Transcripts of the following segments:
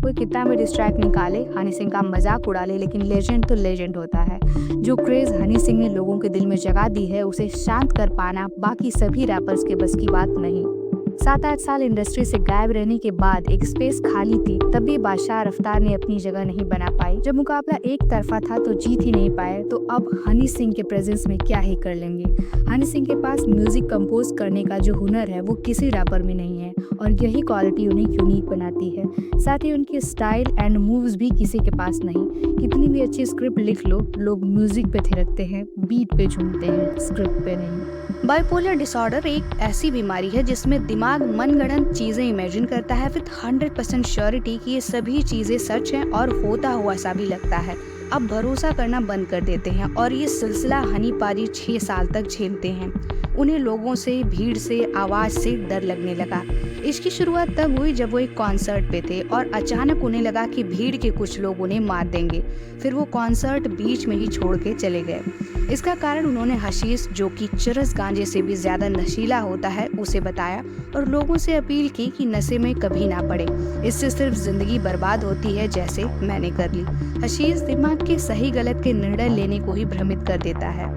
कोई कितना भी डिस्ट्रैक्ट निकाले, हनी सिंह का मजाक उड़ा ले, लेकिन लेजेंड तो लेजेंड होता है। जो क्रेज हनी सिंह ने लोगों के दिल में जगा दी है, उसे शांत कर पाना बाकी सभी रैपर्स के बस की बात नहीं। 7-8 साल इंडस्ट्री से गायब रहने के बाद एक स्पेस खाली थी, तब भी बादशाह रफ्तार ने अपनी जगह नहीं बना पाई। जब मुकाबला एक तरफा था तो जीत ही नहीं पाए, तो अब हनी सिंह के प्रेजेंस में क्या ही कर लेंगे। हनी सिंह के पास म्यूजिक कंपोज करने का जो हुनर है वो किसी रैपर में नहीं है, और यही क्वालिटी उन्हें यूनिक बनाती है। साथ ही उनकी स्टाइल एंड मूव्स भी किसी के पास नहीं। कितनी भी अच्छी स्क्रिप्ट लिख लो, लोग म्यूजिक पे थिरकते हैं, बीट पे झूमते हैं, स्क्रिप्ट पे नहीं। बाइपोलर डिसऑर्डर एक ऐसी बीमारी है जिसमें दिमाग मनगढ़ंत चीजें इमेजिन करता है विद 100% श्योरिटी कि ये सभी चीजें सच हैं और होता हुआ सा भी लगता है। अब भरोसा करना बंद कर देते हैं और ये सिलसिला हनी पाजी 6 साल तक झेलते हैं। उन्हें लोगों से, भीड़ से, आवाज से डर लगने लगा। इसकी शुरुआत तब हुई जब वो एक कॉन्सर्ट पे थे और अचानक उन्हें लगा कि भीड़ के कुछ लोग उन्हें मार देंगे। फिर वो कॉन्सर्ट बीच में ही छोड़ के चले गए। इसका कारण उन्होंने हशीश, जो कि चरस गांजे से भी ज्यादा नशीला होता है, उसे बताया और लोगों से अपील की कि नशे में कभी ना पड़े, इससे सिर्फ जिंदगी बर्बाद होती है जैसे मैंने कर ली। हशीश दिमाग के सही गलत के निर्णय लेने को ही भ्रमित कर देता है।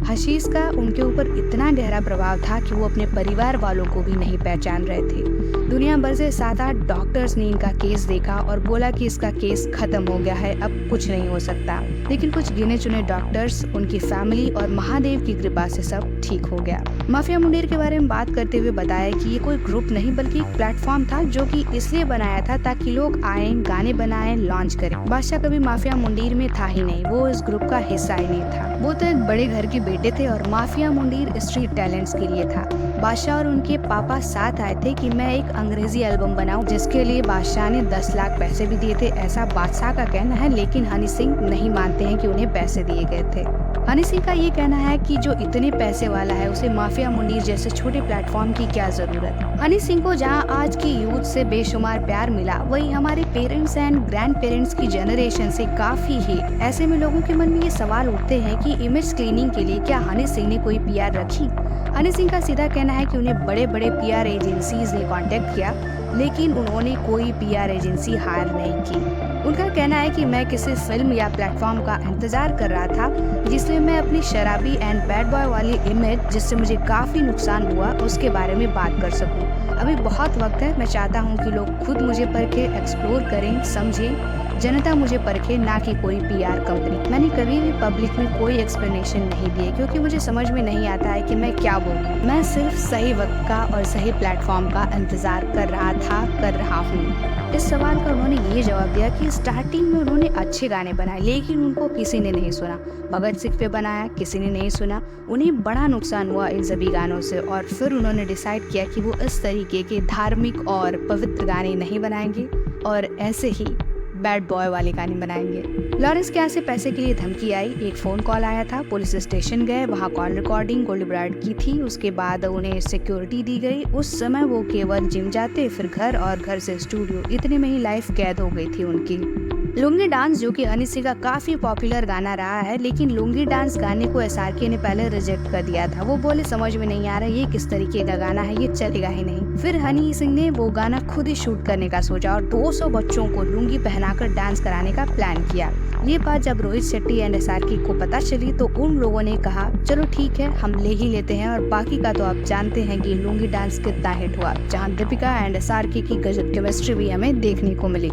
हशीश का उनके ऊपर इतना गहरा प्रभाव था कि वो अपने परिवार वालों को भी नहीं पहचान रहे थे। दुनिया भर से 7-8 डॉक्टर्स ने इनका केस देखा और बोला कि इसका केस खत्म हो गया है, अब कुछ नहीं हो सकता। लेकिन कुछ गिने चुने डॉक्टर्स, उनकी फैमिली और महादेव की कृपा से सब ठीक हो गया। माफिया मुंडेर के बारे में बात करते हुए बताया कि ये कोई ग्रुप नहीं बल्कि एक प्लेटफॉर्म था जो कि इसलिए बनाया था ताकि लोग आए, गाने बनाएं, लॉन्च करें। बादशाह कभी माफिया मुंडेर में था ही नहीं, वो इस ग्रुप का हिस्सा ही नहीं था। वो तो एक बड़े घर के बेटे थे और माफिया मुंडेर स्ट्रीट टैलेंट्स के लिए था। बादशाह और उनके पापा साथ आए थे कि मैं एक अंग्रेजी एल्बम बनाऊं, जिसके लिए बादशाह ने 10 लाख पैसे भी दिए थे, ऐसा बादशाह का कहना है। लेकिन हनी सिंह नहीं मानते हैं कि उन्हें पैसे दिए गए थे। हनी सिंह का ये कहना है कि जो इतने पैसे वाला है उसे माफिया मुंडेर जैसे छोटे प्लेटफॉर्म की क्या जरूरत है। हनी सिंह को जहां आज की यूथ से बेशुमार प्यार मिला, वही हमारे पेरेंट्स एंड ग्रैंड पेरेंट्स की जनरेशन से काफी ही। ऐसे में लोगों के मन में ये सवाल उठते हैं कि इमेज क्लीनिंग के लिए क्या हनी सिंह ने कोई पीआर रखी। हनी सिंह का सीधा कहना है कि उन्हें बड़े बड़े पीआर एजेंसीज ने कांटेक्ट किया, लेकिन उन्होंने कोई पीआर एजेंसी हायर नहीं की। उनका कहना है कि मैं किसी फिल्म या प्लेटफॉर्म का इंतजार कर रहा था जिसमें मैं अपनी शराबी एंड बैड बॉय वाली इमेज, जिससे मुझे काफी नुकसान हुआ, उसके बारे में बात कर सकूं। अभी बहुत वक्त है, मैं चाहता हूं कि लोग खुद मुझे परखे, एक्सप्लोर करें, समझें। जनता मुझे परखे, ना कि कोई पीआर कंपनी। मैंने कभी भी पब्लिक में कोई एक्सप्लेनेशन नहीं दिए क्योंकि मुझे समझ में नहीं आता है कि मैं क्या बोलूं। मैं सिर्फ सही वक्त का और सही प्लेटफॉर्म का इंतजार कर रहा हूँ। इस सवाल का उन्होंने ये जवाब दिया कि स्टार्टिंग में उन्होंने अच्छे गाने बनाए, लेकिन उनको किसी ने नहीं सुना। भगत सिंह पे बनाया, किसी ने नहीं सुना। उन्हें बड़ा नुकसान हुआ इन सभी गानों से, और फिर उन्होंने डिसाइड किया कि वो इस तरीके के धार्मिक और पवित्र गाने नहीं बनाएंगे और ऐसे ही बैड बॉय वाले गाने बनाएंगे। लॉरेंस के यहाँ से पैसे के लिए धमकी आई, एक फोन कॉल आया था, पुलिस स्टेशन गए, वहाँ कॉल रिकॉर्डिंग गोल्डी ब्राइड की थी। उसके बाद उन्हें सिक्योरिटी दी गई। उस समय वो केवल जिम जाते, फिर घर और घर से स्टूडियो, इतने में ही लाइफ कैद हो गई थी उनकी। लुंगी डांस, जो कि हनी सिंह का काफी पॉपुलर गाना रहा है, लेकिन लुंगी डांस गाने को एसआरके ने पहले रिजेक्ट कर दिया था। वो बोले समझ में नहीं आ रहा, ये किस तरीके का गाना है, ये चलेगा ही नहीं। फिर हनी सिंह ने वो गाना खुद ही शूट करने का सोचा और 200 बच्चों को लुंगी पहनाकर डांस कराने का प्लान किया। ये बात जब रोहित शेट्टी एंड एसआरके को पता चली तो उन लोगों ने कहा चलो ठीक है, हम ले ही लेते हैं, और बाकी का तो आप जानते हैं कि लुंगी डांस कितना हिट हुआ, जहाँ दीपिका एंड एसआरके की गजब केमिस्ट्री भी हमें देखने को मिली।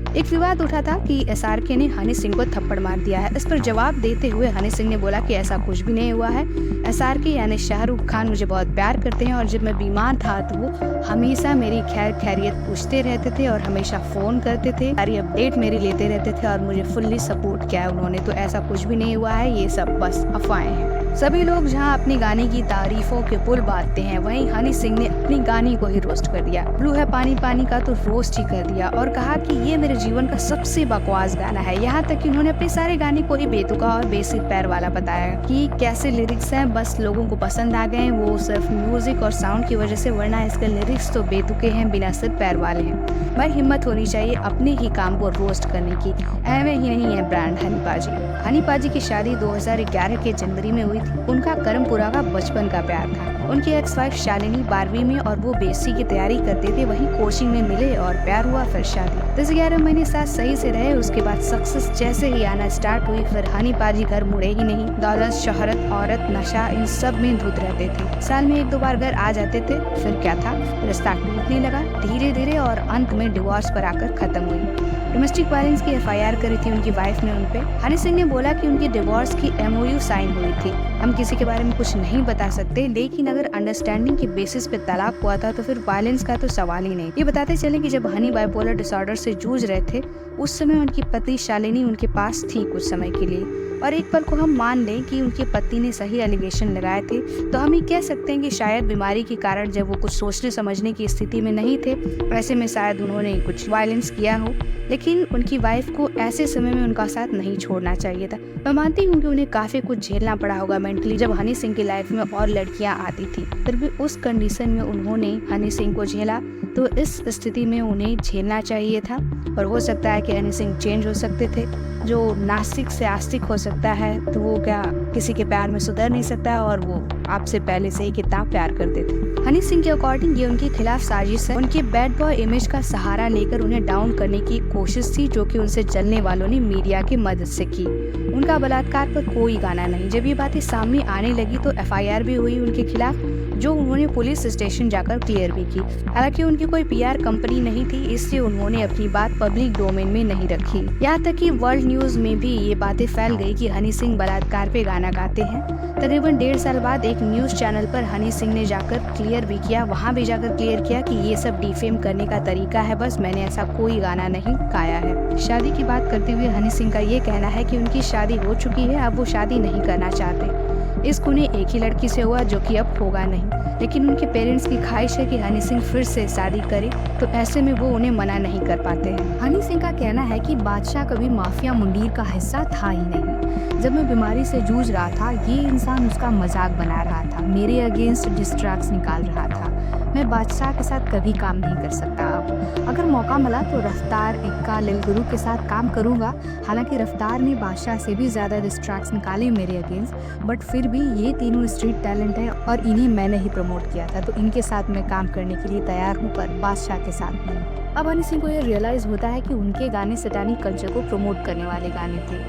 एक विवाद उठा था कि एसआरके ने हनी सिंह को थप्पड़ मार दिया है। इस पर जवाब देते हुए हनी सिंह ने बोला कि ऐसा कुछ भी नहीं हुआ है। एसआरके यानी शाहरुख खान मुझे बहुत प्यार करते हैं और जब मैं बीमार था तो वो हमेशा मेरी खैर खैरियत पूछते रहते थे और हमेशा फोन करते थे, सारी अपडेट मेरी लेते रहते थे और मुझे फुल्ली सपोर्ट किया है उन्होंने। तो ऐसा कुछ भी नहीं हुआ है, ये सब बस अफवाहें हैं। सभी लोग जहां अपने गाने की तारीफों के पुल बांटते हैं, वहीं हनी सिंह ने अपनी गाने को ही रोस्ट कर दिया। ब्लू है पानी पानी का तो रोस्ट ही कर दिया और कहा कि ये मेरे जीवन का सबसे बकवास गाना है। यहाँ तक कि उन्होंने अपने सारे गाने को ही बेतुका और बेसिक पैर वाला बताया कि कैसे लिरिक्स हैं, बस लोगों को पसंद आ गए वो सिर्फ म्यूजिक और साउंड की वजह से, वरना इसके लिरिक्स तो बेतुके हैं, बिना सिर पैर वाले हैं। भाई हिम्मत होनी चाहिए अपने ही काम को रोस्ट करने की। एवं ही नहीं है ब्रांड हनी पाजी। हनी पाजी की शादी 2011 के जनवरी में हुई थी। उनका करमपुरा का बचपन का प्यार था। उनकी एक्स वाइफ शालिनी 12वीं में और वो बीएससी की तैयारी करते थे, वहीं कोचिंग में मिले और प्यार हुआ, फिर शादी। 10-11 महीने साथ सही से रहे, उसके बाद सक्सेस जैसे ही आना स्टार्ट हुई, फिर हनी पाजी घर मुड़े ही नहीं। दौलत, शोहरत, औरत, नशा, इन सब में धुत रहते थे। साल में 1-2 बार घर आ जाते थे। फिर क्या था, रिश्ता टूटने लगा धीरे धीरे और अंत में डिवोर्स पर आकर खत्म हुई। डोमेस्टिक वायलेंस की एफआईआर करी थी उनकी वाइफ ने उनपे। हनी सिंह ने बोला कि उनकी डिवोर्स की एमओयू साइन हुई थी। हम किसी के बारे में कुछ नहीं बता सकते, लेकिन अगर अंडरस्टैंडिंग के बेसिस पे तलाक हुआ था तो फिर वायलेंस का तो सवाल ही नहीं। ये बताते चले कि जब हनी बाइपोलर डिसऑर्डर से जूझ रहे थे, उस समय उनकी पत्नी शालिनी उनके पास थी कुछ समय के लिए। और एक पल को हम मान लें कि उनकी पत्नी ने सही एलिगेशन लगाए थे, तो हम ये कह सकते हैं कि शायद बीमारी के कारण जब वो कुछ सोचने समझने की स्थिति में नहीं थे, ऐसे में शायद उन्होंने कुछ वायलेंस किया हो। लेकिन उनकी वाइफ को ऐसे समय में उनका साथ नहीं छोड़ना चाहिए था। मैं मानती हूँ कि उन्हें काफी कुछ झेलना पड़ा होगा मेंटली, जब हनी सिंह की लाइफ में और लड़कियां आती थी। फिर भी उस कंडीशन में उन्होंने हनी सिंह को झेला, तो इस स्थिति में उन्हें झेलना चाहिए था। और हो सकता है कि हनी सिंह चेंज हो सकते थे। जो नास्तिक से आस्तिक हो सकता है, तो वो क्या किसी के प्यार में सुधर नहीं सकता, और वो आपसे पहले से ही कितना प्यार करते थे। हनी सिंह के अकॉर्डिंग ये उनके खिलाफ साजिश है। उनके बैड बॉय इमेज का सहारा लेकर उन्हें डाउन करने की कोशिश थी, जो कि उनसे जलने वालों ने मीडिया की मदद से की। उनका बलात्कार पर कोई गाना नहीं। जब ये बातें सामने आने लगी तो एफआईआर भी हुई उनके खिलाफ, जो उन्होंने पुलिस स्टेशन जाकर क्लियर भी की। हालांकि उनकी कोई पीआर कंपनी नहीं थी, इसलिए उन्होंने अपनी बात पब्लिक डोमेन में नहीं रखी। यहाँ तक कि वर्ल्ड न्यूज में भी ये बातें फैल गई कि हनी सिंह बलात्कार पे गाना गाते हैं। तकरीबन 1.5 साल बाद एक न्यूज चैनल पर हनी सिंह ने जाकर क्लियर भी किया, वहाँ भी जाकर क्लियर किया कि ये सब डिफेम करने का तरीका है, बस मैंने ऐसा कोई गाना नहीं गाया है। शादी की बात करते हुए हनी सिंह का ये कहना है कि उनकी शादी हो चुकी है, अब वो शादी नहीं करना चाहते। इश्क उन्हें एक ही लड़की से हुआ, जो कि अब होगा नहीं, लेकिन उनके पेरेंट्स की ख्वाहिश है कि हनी सिंह फिर से शादी करे, तो ऐसे में वो उन्हें मना नहीं कर पाते हैं। हनी सिंह का कहना है कि बादशाह कभी माफिया मुंडीर का हिस्सा था ही नहीं। जब मैं बीमारी से जूझ रहा था, ये इंसान उसका मजाक बना रहा था, मेरे अगेंस्ट डिस्ट्रैक्ट्स निकाल रहा था। मैं बादशाह के साथ कभी काम नहीं कर सकता। अब अगर मौका मिला तो रफ्तार, इक्का, लिल गुरु के साथ काम करूंगा। हालांकि रफ्तार ने बादशाह से भी ज़्यादा डिस्ट्रैक्ट्स निकाले मेरे अगेंस्ट, बट फिर भी ये तीनों स्ट्रीट टैलेंट है और इन्हें मैंने ही प्रमोट किया था, तो इनके साथ मैं काम करने के लिए तैयार हूँ, पर बादशाह के साथ नहीं। अब हनी सिंह को ये रियलाइज़ होता है कि उनके गाने सैटानिक कल्चर को प्रमोट करने वाले गाने थे।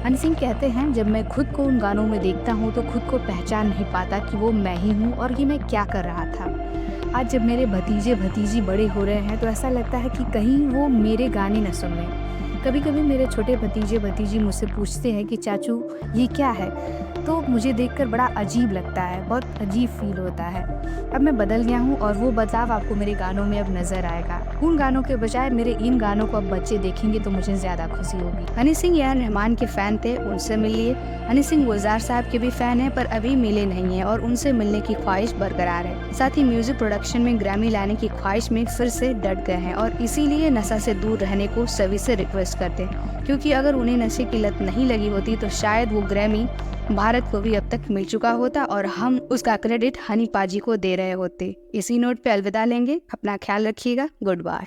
हनी सिंह कहते हैं, जब मैं खुद को उन गानों में देखता हूँ तो खुद को पहचान नहीं पाता कि वो मैं ही हूँ और ये मैं क्या कर रहा था। आज जब मेरे भतीजे भतीजी बड़े हो रहे हैं तो ऐसा लगता है कि कहीं वो मेरे गाने न सुन लें। कभी कभी मेरे छोटे भतीजे भतीजी मुझसे पूछते हैं कि चाचू ये क्या है, तो मुझे देखकर बड़ा अजीब लगता है, बहुत अजीब फील होता है। अब मैं बदल गया हूँ और वो बदलाव आपको मेरे गानों में अब नजर आएगा। उन गानों के बजाय मेरे इन गानों को अब बच्चे देखेंगे तो मुझे ज्यादा खुशी होगी। हनी सिंह यार रहमान के फैन थे, उनसे मिलिए। हनी सिंह गुलजार साहब के भी फैन हैं, पर अभी मिले नहीं हैं और उनसे मिलने की ख्वाहिश बरकरार है। साथ ही म्यूजिक प्रोडक्शन में ग्रैमी लाने की ख्वाहिश में फिर से डट गए हैं और इसीलिए नशा से दूर रहने को सभी से रिक्वेस्ट करते हैं, क्योंकि अगर उन्हें नशे की लत नहीं लगी होती तो शायद वो ग्रैमी भारत को भी अब तक मिल चुका होता और हम उसका क्रेडिट हनी पाजी को दे रहे होते। इसी नोट पे अलविदा लेंगे। अपना ख्याल रखिएगा। Good bye.